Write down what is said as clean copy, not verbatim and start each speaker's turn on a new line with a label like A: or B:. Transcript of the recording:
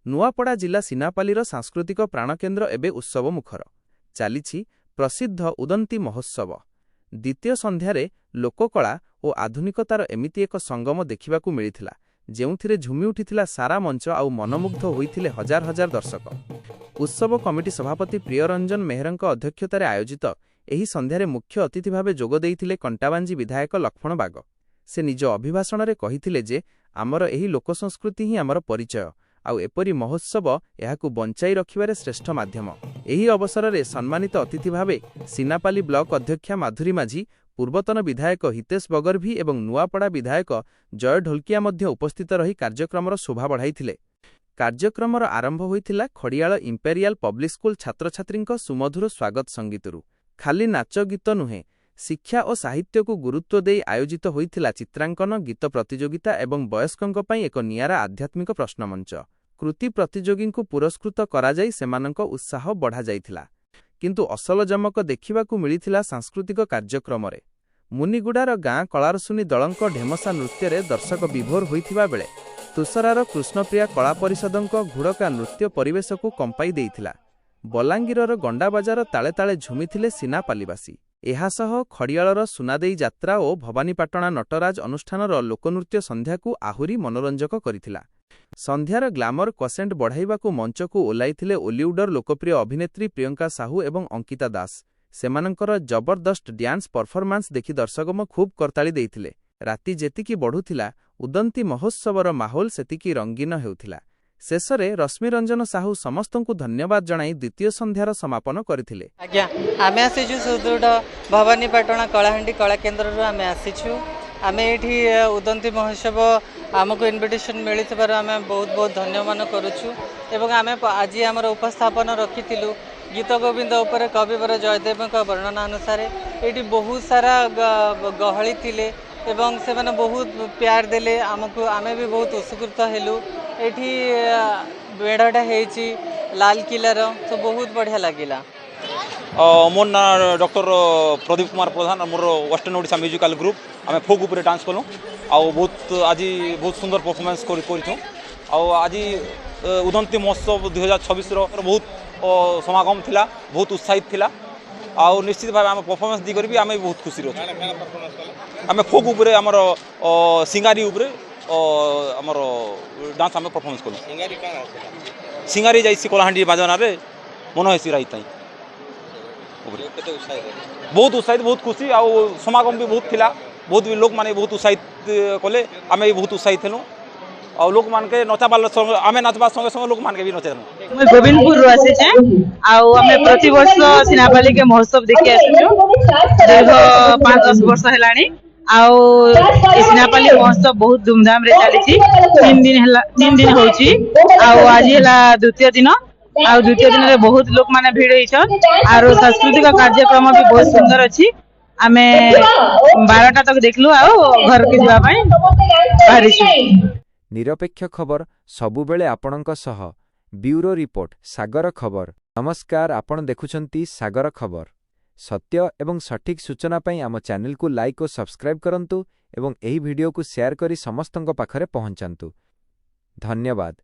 A: नुआपड़ा जिला सिनापालीर सांस्कृतिक प्राणकेन्द्र एबे उत्सव मुखर चली प्रसिद्ध उदंती महोत्सव। द्वितीय संध्यारे लोककला और आधुनिकतार एमिति एक संगम देखिबाकू मिलिथिला, जेउथिरे झुमी उठिथिला सारा मंच आउ मनमुग्ध होइथिले हजार हजार दर्शक। उत्सव कमिटी सभापति प्रियरंजन मेहरंक अध्यक्षतार आयोजित एही संध्यारे मुख्य अतिथि भावे जोग देइथिले कंटाबांजी विधायक लक्ष्मण बाग। से निज अभिभाषण में कहिथिले जे आमर एही लोकसंस्कृति ही आमर परिचय आउ एपरी महोत्सव एहाकू बंचाई रखिबारे श्रेष्ठ माध्यम। एही अवसर में सम्मानित अतिथि भावे सिनापाली ब्लॉक अध्यक्षा माधुरी माझी, पूर्वतन विधायक हितेश बगर्भी एवं नुआपड़ा विधायक जय ढोलकिया मध्य उपस्थित रही कार्यक्रमर शोभा बढ़ाइथिले। कार्यक्रमर आरंभ होइथिला खड़ियाल इंपेरियल पब्लिक स्कूल छात्र छात्रींक सुमधुर स्वागत संगीतरू। खाली नाच गीत नुहे, शिक्षा और साहित्य को गुरुत्व दे आयोजित होइथिला चित्रांकन, गीत प्रतियोगिता एवं वयस्कंक पई एक नियारा आध्यात्मिक प्रश्नमंच। कृति प्रतियोगी को पुरस्कृत करा जाई सेमानंक उत्साह बढ़ा जाइथिला। किंतु असल जमक देखिबाकू मिलिथिला सांस्कृतिक कार्यक्रम रे। मुनिगुडार गाँ कलारसुनी दलंक ढेमसा नृत्य रे दर्शक विभोर होइथिबा बेले तुषारार कृष्णप्रिया कला परिषदंक घुड़का नृत्य परिवेश को कंपाई देइथिला। बलांगीरर गंडाबाजार ताले ताले झुमिथिले सिनापालीवासी। एहासह खड़ियालर सुनादेई यात्रा और भवानीपाटणा नटराज अनुष्ठानर लोकनृत्य संध्या को आहुरी मनोरंजक करिथिला। संध्यार ग्लामर क्वसेंट बढ़ाइबाकू मंच को ओह्लाइथिले ओलीउडर लोकप्रिय अभिनेत्री प्रियंका साहू एवं अंकिता दास। सेमानंकर जबरदस्त डांस परफॉर्मेंस देखि दर्शक खूब करताली देइथिले। राति जेतिकी बढ़ुथिला उदंती महोत्सवर माहौल सेतिकी रंगीन हेउथिला। शेषरे रश्मिरंजन साहू समस्तंकु धन्यवाद जणाई द्वितीय संध्यार समापन करथिले।
B: आज्ञा आमे आसीछु सुदृढ़ भवानीपाटणा कलाहांडी कला केन्द्र आमे आसीछु। आमे एठी उदंती महोत्सव आमको इनविटेशन मिलिथिबार आमे बहुत बहुत धन्यवाद करूछु। एवं आमे आज आमर उपस्थापन रखिथिलु गीत गोविंद उपर कविवर जयदेव वर्णना अनुसार एठी बहुत सारा गहली थिले एवं से माने बहुत प्यार देले आमको। आमे भी बहुत उत्सुकता हेलु। एठी बेढ़ाटा हेची लाल किलार तो बहुत बढ़िया लगिला।
C: मोर ना डॉक्टर प्रदीप कुमार प्रधान, मोर वेस्टर्न ओडिशा म्यूजिकल ग्रुप आम फोक उपर डांस कलु। बहुत आज बहुत सुंदर परफॉर्मेंस कर आज उदंती महोत्सव 2026 बहुत समागम थिला, बहुत उत्साहित थिला। आउ निश्चित भाव आम परफॉर्मेंस दी भी आम बहुत खुशी रही। आम फोक उपर आमर सिंगारी उपर आमर डांस आम परफॉर्मेंस कलु। सिंगारी जाइसी कलाहांडी बाजनार मन हेसी रही बहुत उत्साहित, बहुत खुशी। आउ समागम भी बहुत थिला, बहुत भी लोक माने बहुत उत्साहित कले। आम भी बहुत उत्साहित हेलु और लोक मान के नचाबार आम नाचबार संगे संगे लोक मान के भी नचेलु।
D: मैं गोविंदपुर रु आसीचे आउ हमें प्रति वर्ष सिनापाली के महोत्सव देखि आसीछु। दीर्घ 5-10 वर्ष हेलानी आउ सिनापाली महोत्सव बहुत धूमधाम रे चली। 3 दिन होची आउ आज हेला द्वितीय दिन। आउ द्वितीय दिन रे बहुत लोक माने भीड़ होइछन आरो सांस्कृतिक कार्यक्रम भी बहुत सुंदर अछि। आमे 12टा तक देखलु आउ घर के जिबा पई बाहरिछु।
E: निरपेक्ष खबर सबुबेले आपणक सह। ब्यूरो रिपोर्ट सागर खबर। नमस्कार, आपण देखुछंती सागर खबर। सत्य एवं सठिक सूचना पई आम चैनल को लाइक और सब्सक्राइब करंतु एवं एही वीडियो को शेयर करी समस्तंक पाखरे पहुंचांतु। धन्यवाद।